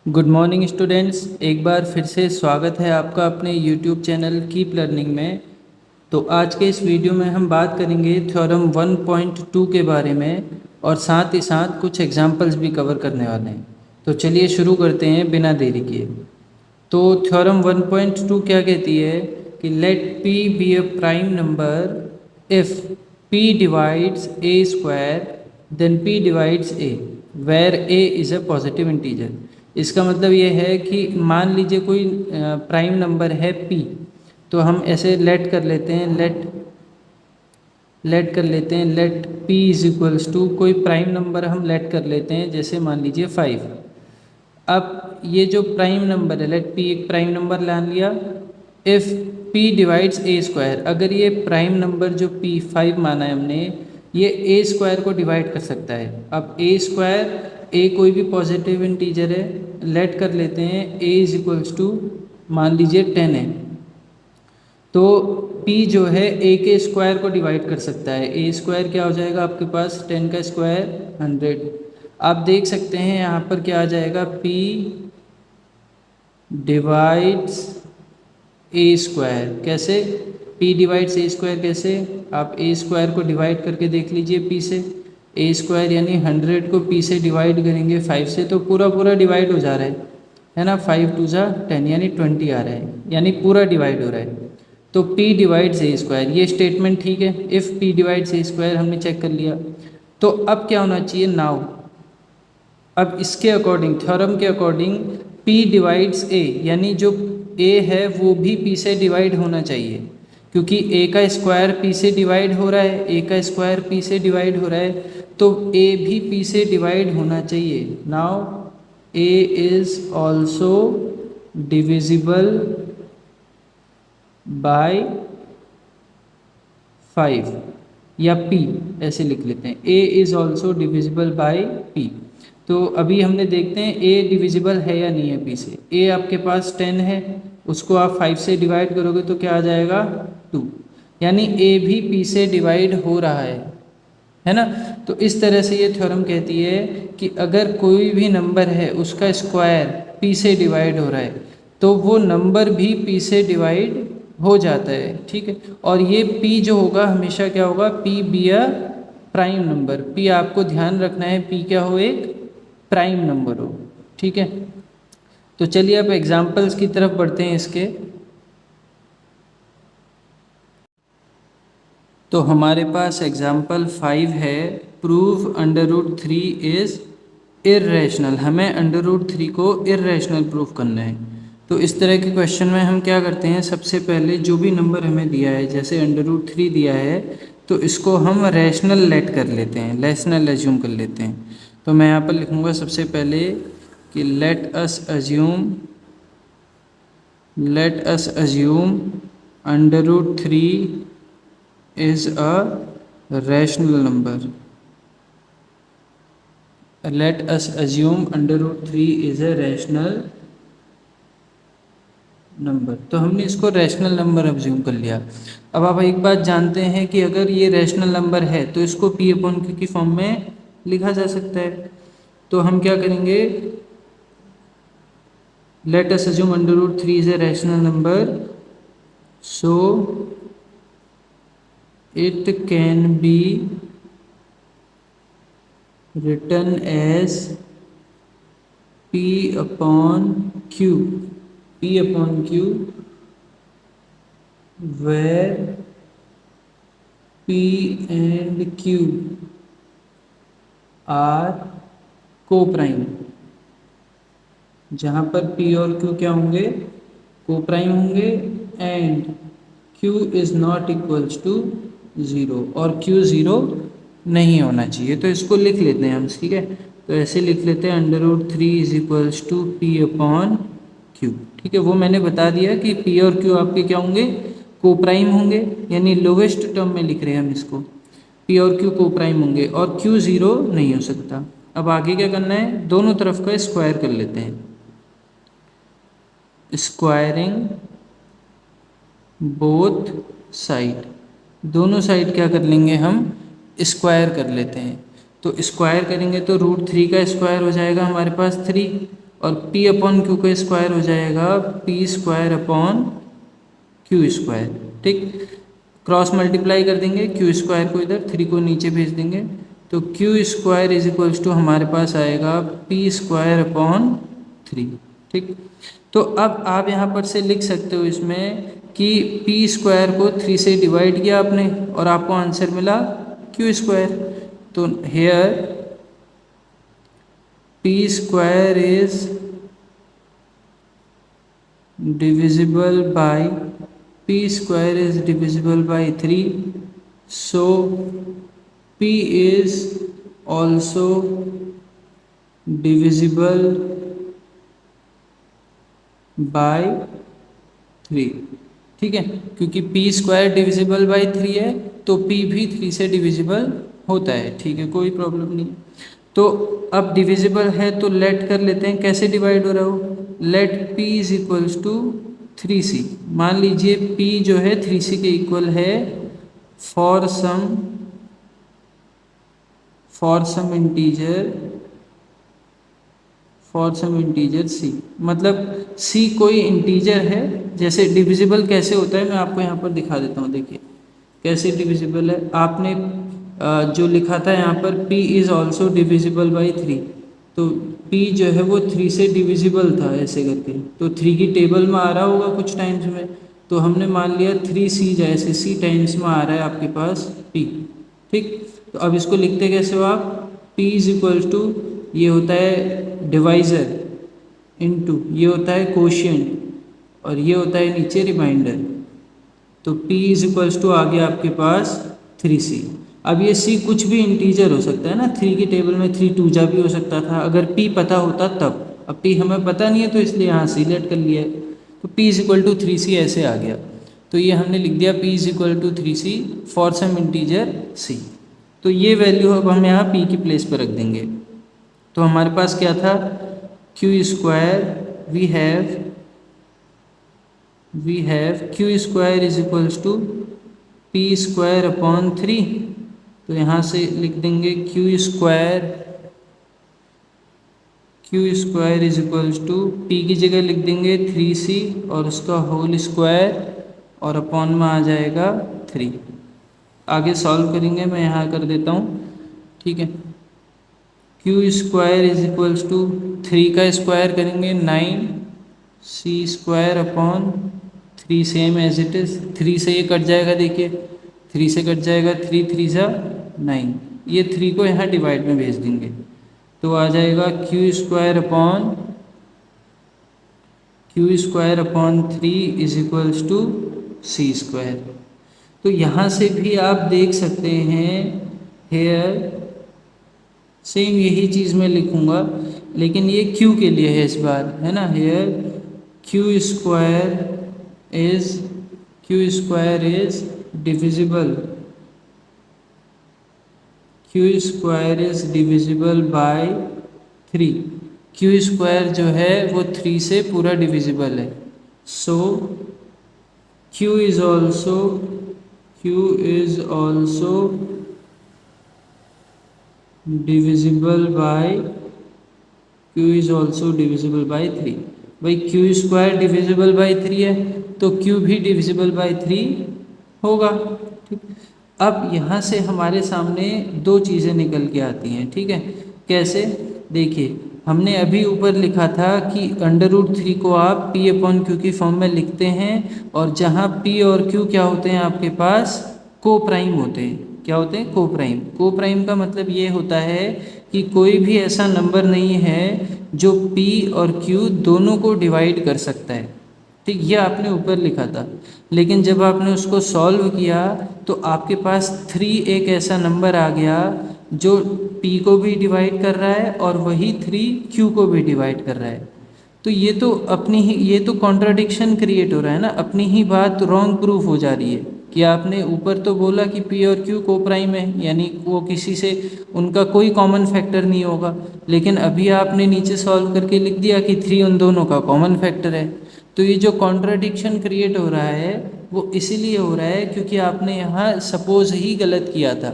Good morning students, एक बार फिर से स्वागत है आपका अपने यूट्यूब चैनल कीप लर्निंग में। तो आज के इस वीडियो में हम बात करेंगे थ्योरम 1.2 के बारे में और साथ ही साथ कुछ एग्जांपल्स भी कवर करने वाले हैं। तो चलिए शुरू करते हैं बिना देरी किए। तो थ्योरम 1.2 क्या कहती है कि let p be a prime number if p divides a square then p divides a where a is a positive integer. इसका मतलब ये है कि मान लीजिए कोई प्राइम नंबर है p, तो हम ऐसे लेट कर लेते हैं let p is equals to कोई प्राइम नंबर हम लेट कर लेते हैं, जैसे मान लीजिए 5। अब ये जो प्राइम नंबर है, लेट p एक प्राइम नंबर मान लिया। If p divides a square, अगर ये प्राइम नंबर जो p 5 माना है हमने, ये a स्क्वायर को डिवाइड कर सकता है। अब a स्क्वायर, a कोई भी पॉजिटिव इंटीजर है, लेट कर लेते हैं a इज इक्वल्स टू मान लीजिए 10 है, तो p जो है a के स्क्वायर को डिवाइड कर सकता है। a स्क्वायर क्या हो जाएगा आपके पास, 10 का स्क्वायर 100। आप देख सकते हैं यहाँ पर क्या आ जाएगा, p डिवाइड्स a स्क्वायर। कैसे p डिवाइड्स a स्क्वायर, कैसे आप a स्क्वायर को डिवाइड करके देख लीजिए p से। a स्क्वायर यानी 100 को p से डिवाइड करेंगे 5 से, तो पूरा डिवाइड हो जा रहा है ना। 5 2 जा 10 यानी 20 आ रहा है, यानी पूरा डिवाइड हो रहा है। तो p डिवाइड्स a स्क्वायर, ये स्टेटमेंट ठीक है। If p divides a square हमने चेक कर लिया, तो अब क्या होना चाहिए नाउ, अब इसके अकॉर्डिंग, थ्योरम के अकॉर्डिंग p डिवाइड्स a, यानी जो a है वो भी p से डिवाइड होना चाहिए, क्योंकि a का स्क्वायर p से डिवाइड हो रहा है, a का स्क्वायर p से डिवाइड हो रहा है, तो a भी p से डिवाइड होना चाहिए। Now a is also divisible bye 5 या p, ऐसे लिख लेते हैं, a is also divisible bye p। तो अभी हमने देखते हैं a डिविजिबल है या नहीं है p से। a आपके पास 10 है, उसको आप 5 से डिवाइड करोगे तो क्या आ जाएगा 2, यानी a भी p से डिवाइड हो रहा है ना। तो इस तरह से ये थ्योरम कहती है कि अगर कोई भी नंबर है उसका स्क्वायर p से डिवाइड हो रहा है, तो वो नंबर भी p से डिवाइड हो जाता है, ठीक है। और ये p जो होगा हमेशा क्या होगा, p be a prime number. p आपको ध्यान रखना है, p क्या हो, एक प्राइम नंबर हो, ठीक है। तो चलिए अब एग्जांपल्स की तरफ बढ़ते हैं इसके। तो हमारे पास एग्जाम्पल 5 है, प्रूव √3 इज़ इर्रेशनल। हमें √3 को इर्रेशनल प्रूव करना है। तो इस तरह के क्वेश्चन में हम क्या करते हैं, सबसे पहले जो भी नंबर हमें दिया है, जैसे √3 दिया है, तो इसको हम रैशनल लेट कर लेते हैं, रैशनल एज्यूम कर लेते हैं। तो मैं यहाँ पर लिखूँगा सबसे पहले कि late us assume √3 is a rational number. Let us assume √3 is a rational number. तो हमने इसको रैशनल नंबर अज्यूम कर लिया। अब आप एक बात जानते हैं कि अगर ये रैशनल नंबर है तो इसको p/q की फॉर्म में लिखा जा सकता है। तो हम क्या करेंगे, late us assume √3 is a rational number, so it can be written as p/q where p and q are co-prime। जहाँ पर p और q क्या होंगे, को-प्राइम होंगे, and q is not equals to 0 और q 0 नहीं होना चाहिए। तो इसको लिख लेते हैं हम, ठीक है। तो ऐसे लिख लेते हैं √3 इज इक्वल्स टू p/q, ठीक है। वो मैंने बता दिया कि p और q आपके क्या होंगे, को-प्राइम होंगे, यानी लोवेस्ट टर्म में लिख रहे हैं हम इसको, p और q को-प्राइम होंगे और q 0 नहीं हो सकता। अब आगे क्या करना है, दोनों तरफ का स्क्वायर कर लेते हैं, स्क्वायरिंग बोथ साइड। दोनों साइड क्या कर लेंगे हम, स्क्वायर कर लेते हैं। तो स्क्वायर करेंगे तो √3 का स्क्वायर हो जाएगा हमारे पास 3, और p अपॉन क्यू का स्क्वायर हो जाएगा p square upon Q square. ठीक, क्रॉस मल्टीप्लाई कर देंगे, क्यू स्क्वायर को इधर, 3 को नीचे भेज देंगे, तो Q square is equals to हमारे पास आएगा p स्क्वायर अपॉन 3। ठीक, तो अब आप यहाँ पर से लिख सकते हो इसमें कि p स्क्वायर को 3 से डिवाइड किया आपने और आपको आंसर मिला क्यू स्क्वायर। तो here p square is divisible by p square is divisible by 3, so p is also divisible by 3। ठीक है, क्योंकि p स्क्वायर डिविजिबल बाई 3 है तो p भी 3 से डिविजिबल होता है। ठीक है, कोई प्रॉब्लम नहीं। तो अब डिविजिबल है तो लेट कर लेते हैं, कैसे डिवाइड हो रहा हो, let p is equals to 3c। मान लीजिए p जो है 3c के इक्वल है फॉर सम इंटीजर c, मतलब c कोई इंटीजर है। जैसे डिविजिबल कैसे होता है मैं आपको यहाँ पर दिखा देता हूँ। देखिए कैसे डिविजिबल है, आपने जो लिखा था यहाँ पर p is also divisible by 3, तो p जो है वो 3 से डिविजिबल था ऐसे करके, तो 3 की टेबल में आ रहा होगा कुछ टाइम्स में, तो हमने मान लिया 3c जैसे c टाइम्स में आ रहा है आपके पास p। ठीक, तो अब इसको लिखते कैसे हो आप, p इज इक्वल्स टू ये होता है डिवाइज़र इनटू ये होता है कोशिएंट और ये होता है नीचे रिमाइंडर, तो p इज इक्वल्स टू आ गया आपके पास 3c। अब ये c कुछ भी इंटीजर हो सकता है ना, 3 की टेबल में 3 2 जा भी हो सकता था अगर p पता होता तब। अब p हमें पता नहीं है तो इसलिए यहाँ सिलेक्ट कर लिया है, तो p is equal to 3c ऐसे आ गया। तो ये हमने लिख दिया p is equal to 3c for some integer c। तो ये वैल्यू अब हम यहाँ p की प्लेस पर रख देंगे। तो हमारे पास क्या था, q square we have q square is equals to p square upon 3। तो यहाँ से लिख देंगे q square is equals to p की जगह लिख देंगे 3c और उसका होल स्क्वायर और अपॉन में आ जाएगा 3। आगे सॉल्व करेंगे, मैं यहाँ कर देता हूँ। ठीक है, q square is equals to 3 का स्क्वायर करेंगे 9c square upon 3 same as it is. 3 से ये कट जाएगा, देखिए 3 से कट जाएगा, 3 3 जा 9, ये 3 को यहाँ डिवाइड में भेज देंगे तो आ जाएगा q square upon 3 is equals to c square. तो यहाँ से भी आप देख सकते हैं, हेयर सेम यही चीज़ मैं लिखूँगा लेकिन ये q के लिए है इस बार, है ना। Here q square is divisible by 3। q square जो है वो 3 से पूरा डिविजिबल है, so q is also divisible by 3। भाई q स्क्वायर डिविजिबल बाय 3 है तो q भी डिविजिबल बाय 3 होगा। ठीक, अब यहाँ से हमारे सामने दो चीज़ें निकल के आती हैं। ठीक है, कैसे, देखिए हमने अभी ऊपर लिखा था कि √3 को आप p अपॉन क्यू की फॉर्म में लिखते हैं और जहाँ p और q क्या होते हैं आपके पास, को प्राइम होते हैं। क्या होते हैं, को प्राइम। को प्राइम का मतलब ये होता है कि कोई भी ऐसा नंबर नहीं है जो p और q दोनों को डिवाइड कर सकता है। ठीक, ये आपने ऊपर लिखा था, लेकिन जब आपने उसको सॉल्व किया तो आपके पास 3 एक ऐसा नंबर आ गया जो p को भी डिवाइड कर रहा है और वही 3 q को भी डिवाइड कर रहा है। तो ये तो कॉन्ट्राडिक्शन क्रिएट हो रहा है ना, अपनी ही बात रॉन्ग प्रूफ हो जा रही है कि आपने ऊपर तो बोला कि p और q को प्राइम है, यानी वो किसी से उनका कोई कॉमन फैक्टर नहीं होगा, लेकिन अभी आपने नीचे सॉल्व करके लिख दिया कि 3 उन दोनों का कॉमन फैक्टर है। तो ये जो कॉन्ट्राडिक्शन क्रिएट हो रहा है वो इसीलिए हो रहा है क्योंकि आपने यहाँ सपोज ही गलत किया था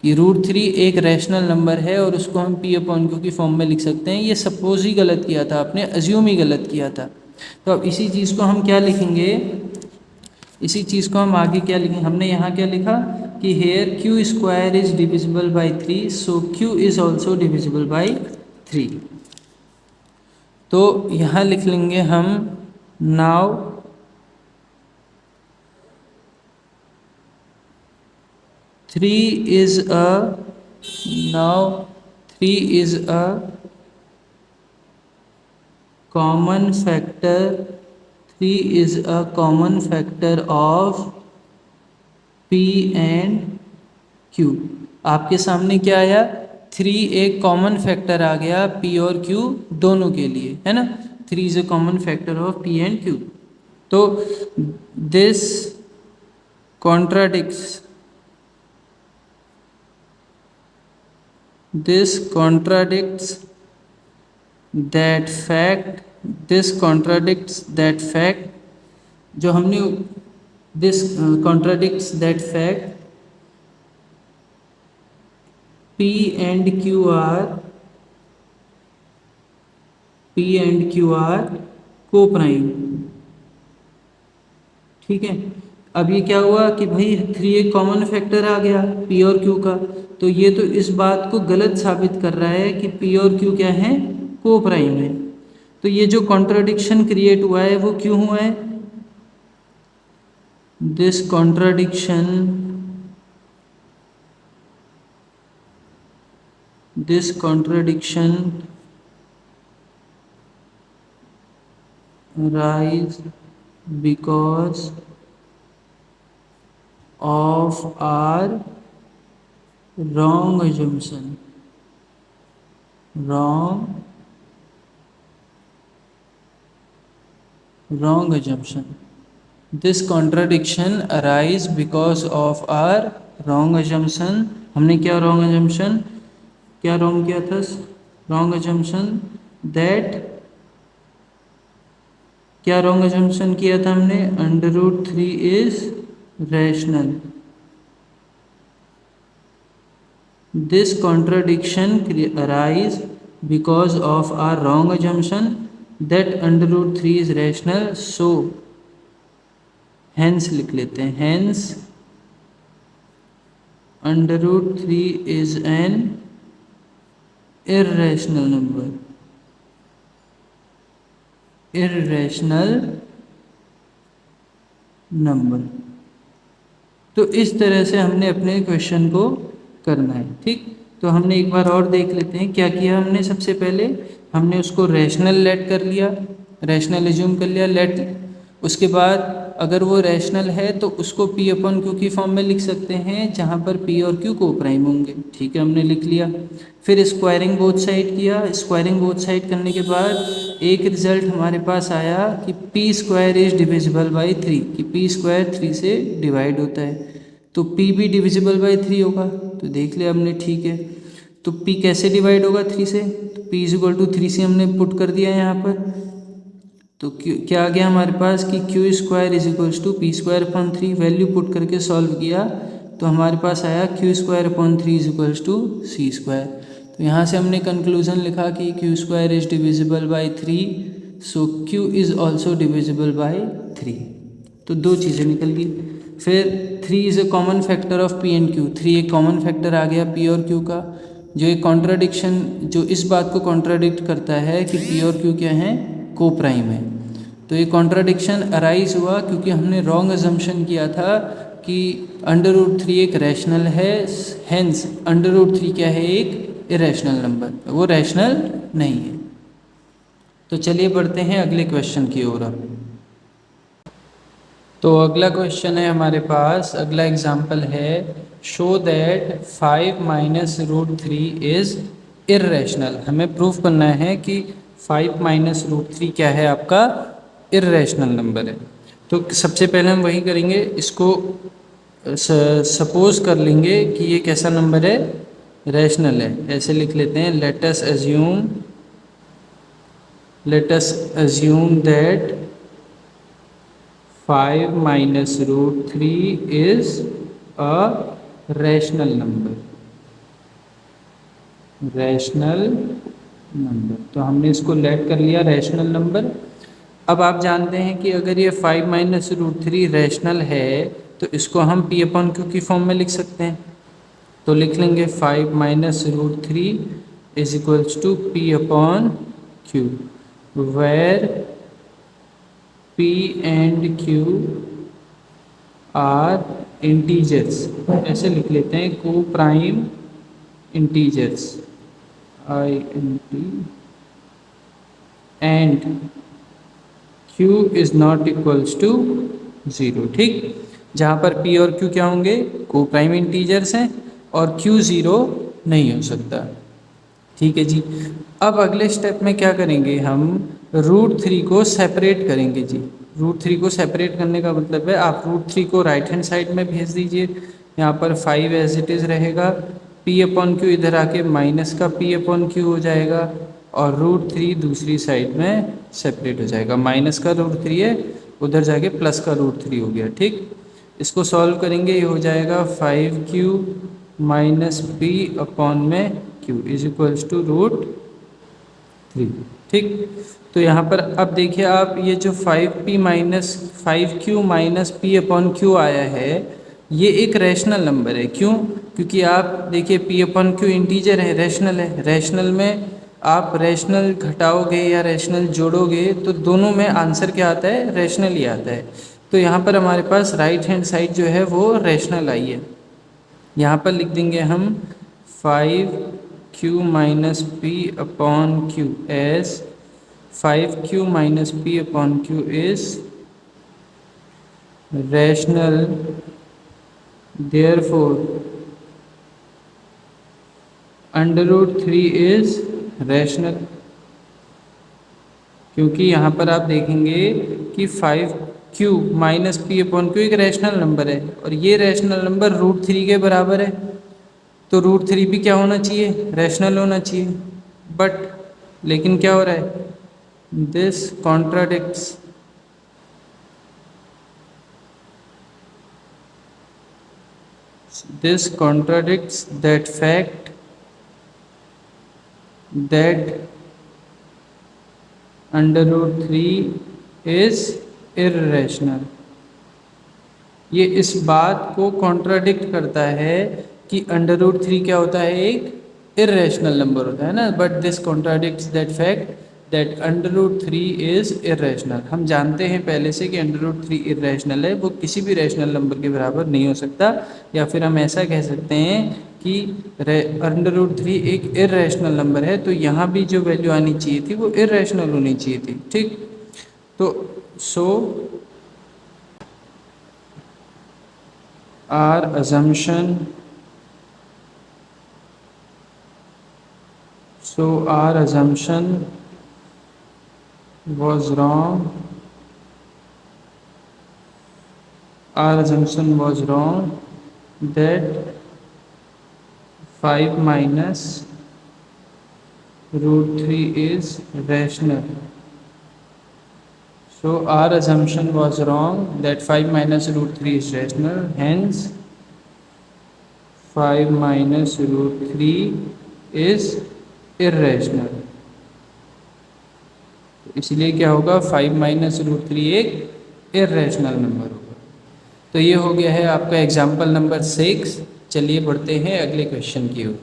कि √3 एक रैशनल नंबर है और उसको हम P/Q की फॉर्म में लिख सकते हैं। ये सपोज ही गलत किया था आपने, अज्यूम ही गलत किया था। तो अब इसी चीज़ को हम क्या लिखेंगे, इसी चीज़ को हम आगे क्या लिखेंगे, हमने यहाँ क्या लिखा कि here Q² is divisible by 3, so Q is also divisible by 3। तो यहाँ लिख लेंगे हम now three is a common factor, 3 is a common factor of P and Q। आपके सामने क्या आया, 3 एक कॉमन फैक्टर आ गया P और Q दोनों के लिए, है ना। 3 is a common factor of P and Q। तो this contradicts that fact, जो हमने this contradicts that fact P and Q are co-prime। ठीक है, अब ये क्या हुआ कि भाई 3 एक कॉमन फैक्टर आ गया P और Q का, तो ये तो इस बात को गलत साबित कर रहा है कि P और Q क्या है, को प्राइम है। तो ये जो कॉन्ट्राडिक्शन क्रिएट हुआ है वो क्यों हुआ है, this contradiction arise because of our wrong assumption। This contradiction arise because of our wrong assumption। हमने क्या wrong assumption, क्या wrong किया था, wrong assumption that, क्या wrong assumption किया था हमने, √3 is rational। This contradiction arise because of our wrong assumption that √3 is rational, so hence लिख लेते हैं, hence √3 is an irrational number। तो इस तरह से हमने अपने क्वेश्चन को करना है। ठीक, तो हमने एक बार और देख लेते हैं क्या किया हमने। सबसे पहले हमने उसको रैशनल लेट कर लिया, रैशनल एज्यूम कर लिया लेट। उसके बाद अगर वो रैशनल है तो उसको P/Q की फॉर्म में लिख सकते हैं जहाँ पर P और Q को प्राइम होंगे। ठीक है, हमने लिख लिया। फिर स्क्वायरिंग बोथ साइड किया। स्क्वायरिंग बोथ साइड करने के बाद एक रिजल्ट हमारे पास आया कि P² इज डिविजिबल बाई 3, कि P² 3 से डिवाइड होता है, तो P भी डिविजिबल बाई 3 होगा। तो देख लिया हमने, ठीक है। तो P कैसे डिवाइड होगा 3 से, तो P = 3 से हमने पुट कर दिया यहाँ पर। तो क्या आ गया हमारे पास कि Q² = P²/3। वैल्यू पुट करके सॉल्व किया तो हमारे पास आया Q²/3 = C²। तो यहाँ से हमने कंक्लूजन लिखा कि Q² is divisible by 3, so Q is also divisible by 3। तो दो चीज़ें निकल गई। फिर 3 is a common factor of P and Q। 3 एक कॉमन फैक्टर आ गया P और Q का, जो एक कॉन्ट्राडिक्शन, जो इस बात को कॉन्ट्राडिक्ट करता है कि P और Q क्या हैं, को प्राइम है। तो ये कॉन्ट्राडिक्शन अराइज हुआ क्योंकि हमने रॉन्ग अजम्पशन किया था कि √3 एक रैशनल है, हेंस √3 क्या है, एक इरेशनल नंबर, वो रैशनल नहीं है। तो चलिए बढ़ते हैं अगले क्वेश्चन की ओर। तो अगला क्वेश्चन है हमारे पास, अगला एग्जाम्पल है, शो दैट 5 - √3 इज़ इर्रेशनल। हमें प्रूफ करना है कि 5 - √3 क्या है, आपका इर्रेशनल नंबर है। तो सबसे पहले हम वही करेंगे, इसको सपोज कर लेंगे कि ये कैसा नंबर है, रैशनल है। ऐसे लिख लेते हैं, let us assume that 5 - √3 is a rational number. Rational number. तो हमने इसको लेट कर लिया रैशनल नंबर। अब आप जानते हैं कि अगर ये 5 माइनस रूट थ्री रैशनल है तो इसको हम पी अपॉन क्यू की फॉर्म में लिख सकते हैं। तो लिख लेंगे 5 minus root three is equals to P upon Q, where P and Q are integers. ऐसे लिख लेते हैं, को prime integers I N T and q is not equals to 0। ठीक, जहाँ पर p और q क्या होंगे, को प्राइम इंटीजर्स हैं और q 0 नहीं हो सकता। ठीक है जी। अब अगले स्टेप में क्या करेंगे, हम रूट थ्री को सेपरेट करेंगे जी। रूट थ्री को सेपरेट करने का मतलब है आप रूट थ्री को राइट हैंड साइड में भेज दीजिए। यहाँ पर 5 एज इट इज़ रहेगा, p अपॉन क्यू इधर आके माइनस का p अपॉन क्यू हो जाएगा और रूट थ्री दूसरी साइड में सेपरेट हो जाएगा। माइनस का रूट थ्री है, उधर जाके प्लस का रूट थ्री हो गया। ठीक, इसको सॉल्व करेंगे, ये हो जाएगा 5q माइनस पी अपॉन में q is equals to root three. ठीक, तो यहाँ पर अब देखिए आप, ये जो 5p minus 5q minus P upon Q आया है ये एक रैशनल नंबर है। क्यों? क्योंकि आप देखिए p अपॉन क्यू इंटीजर है, रैशनल है। रैशनल में आप रैशनल घटाओगे या रैशनल जोड़ोगे तो दोनों में आंसर क्या आता है, रैशनल ही आता है। तो यहाँ पर हमारे पास राइट हैंड साइड जो है वो रैशनल आई है। यहाँ पर लिख देंगे हम 5q minus P upon Q as 5q minus P upon Q is rational, therefore under root three is rational. क्योंकि यहाँ पर आप देखेंगे कि 5q minus P upon Q एक रैशनल नंबर है और ये रैशनल नंबर रूट थ्री के बराबर है, तो रूट थ्री भी क्या होना चाहिए, रैशनल होना चाहिए। बट लेकिन क्या हो रहा है, this contradicts that fact that under root three is irrational. ये इस बात को कॉन्ट्राडिक्ट करता है कि अंडर रूट थ्री क्या होता है, एक इर्रेशनल नंबर होता है ना। But this contradicts that fact that under root three is irrational. हम जानते हैं पहले से कि अंडर रूट थ्री इर्रेशनल है, वो किसी भी रैशनल नंबर के बराबर नहीं हो सकता। या फिर हम ऐसा कह सकते हैं कि अंडर रूट थ्री एक इर्रेशनल नंबर है, तो यहाँ भी जो वैल्यू आनी चाहिए थी वो इर्रेशनल होनी चाहिए थी। ठीक, तो सो our assumption was wrong. Our assumption was wrong that 5 minus root 3 is rational. So our assumption was wrong that 5 minus root 3 is rational. Hence 5 minus root 3 is irrational. इसलिए क्या होगा, 5 माइनस रूट थ्री एक irrational number होगा। तो ये हो गया है आपका एग्जाम्पल नंबर 6। चलिए बढ़ते हैं अगले क्वेश्चन की ओर।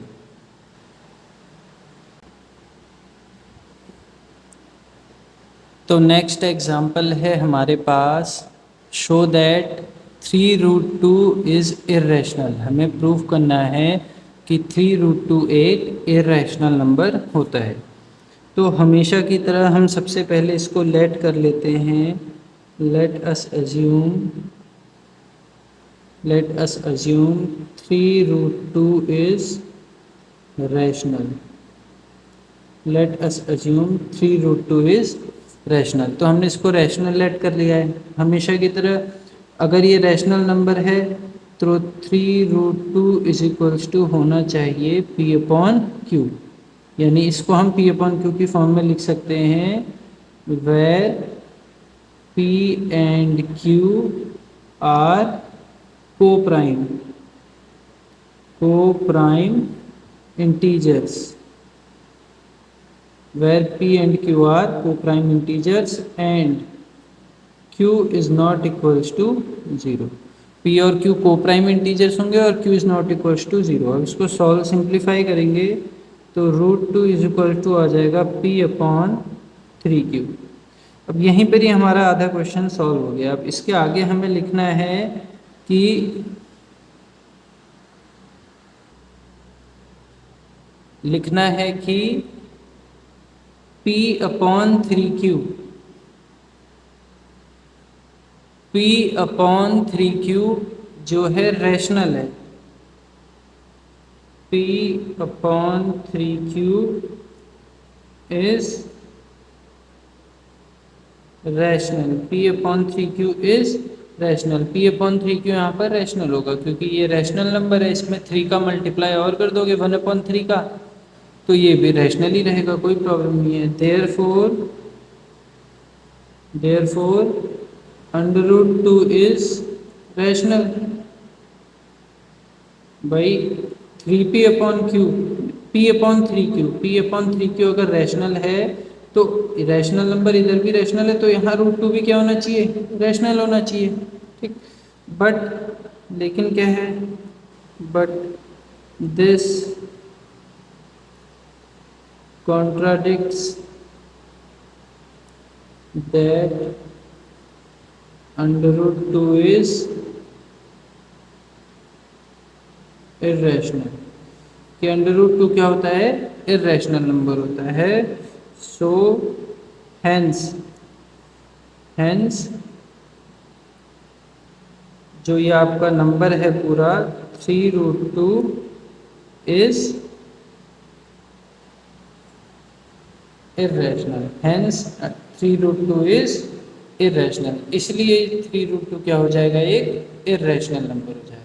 तो नेक्स्ट एग्जाम्पल है हमारे पास, show that 3 root 2 is irrational. हमें प्रूव करना है कि 3 रूट 2 एक इर्रेशनल नंबर होता है। तो हमेशा की तरह हम सबसे पहले इसको लेट कर लेते हैं। Let us assume 3 root 2 is rational. Let us assume 3 root 2 is rational. तो हमने इसको रैशनल लेट कर लिया है। हमेशा की तरह अगर ये रैशनल नंबर है तो 3 रूट 2 इज इक्वल्स टू होना चाहिए पी अपॉन क्यू, यानी इसको हम पी अपॉन क्यू की फॉर्म में लिख सकते हैं, where P and Q are को prime integers. where p and q are co-prime integers and q is not equals to 0। p और q को प्राइम इंटीजर्स होंगे और q is not equals to 0। अब इसको सॉल्व सिंप्लीफाई करेंगे तो √2 is equal to आ जाएगा p अपॉन 3q। अब यहीं पर ही हमारा आधा क्वेश्चन सॉल्व हो गया। अब इसके आगे हमें लिखना है कि p upon 3q, p upon 3q जो है रैशनल है। p upon 3q is rational. p upon 3q is rational. p upon 3q यहाँ पर रैशनल होगा क्योंकि ये रैशनल नंबर है, इसमें 3 का मल्टीप्लाई और कर दोगे 1/3 का तो ये भी रैशनल ही रहेगा, कोई प्रॉब्लम नहीं है। देयरफॉर √2 इज रैशनल भाई। 3p upon q, p upon 3q, p upon 3q अगर रैशनल है तो रैशनल नंबर इधर भी रैशनल है तो यहाँ √2 भी क्या होना चाहिए, रैशनल होना चाहिए, ठीक। बट लेकिन क्या है, but this contradicts that √2 is irrational, कि √2 क्या होता है, इर्रेशनल नंबर होता है। सो हेंस जो ये आपका नंबर है पूरा 3√2 is irrational, hence 3√2 is irrational। इसलिए 3√2 क्या हो जाएगा, एक irrational नंबर हो जाएगा।